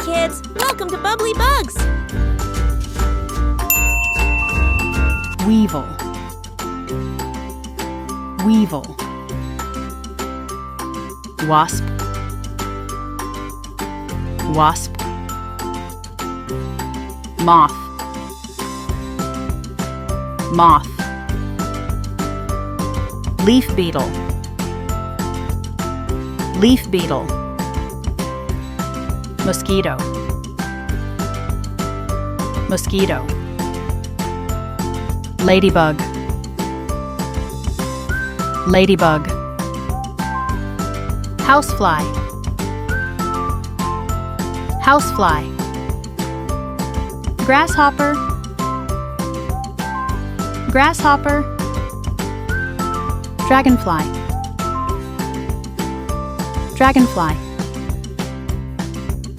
kids! Welcome to Bubbly Bugs! Weevil, weevil. Wasp, wasp. Moth, moth. Leaf beetle, leaf beetle. Mosquito, mosquito. Ladybug, ladybug. Housefly, housefly. Grasshopper, grasshopper. Dragonfly, dragonfly.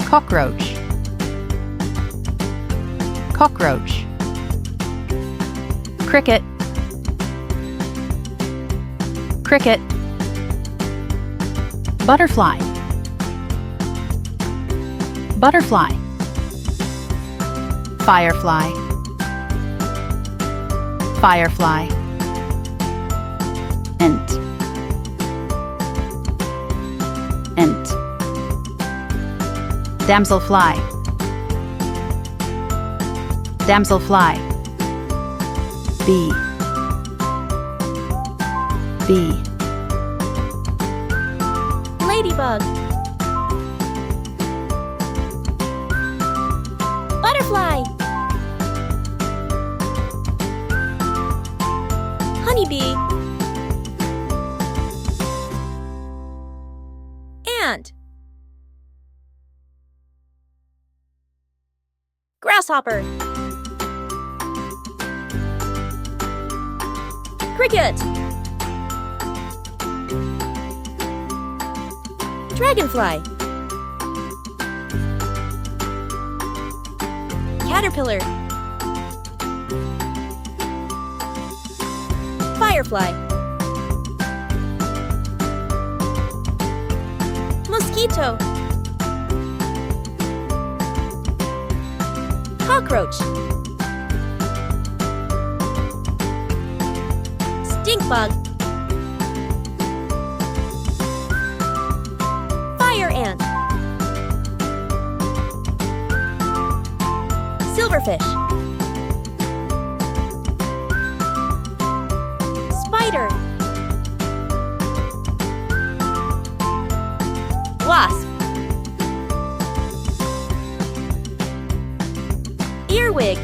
Cockroach, cockroach. Cricket, cricket. Butterfly, butterfly. Firefly, firefly. Ant, ant. Damselfly, damselfly. Bee, bee. Ladybug, butterfly, honeybee, ant, grasshopper, cricket, dragonfly, caterpillar, firefly, mosquito, cockroach, stink bug, fire ant, silverfish, spider, wasp, earwig,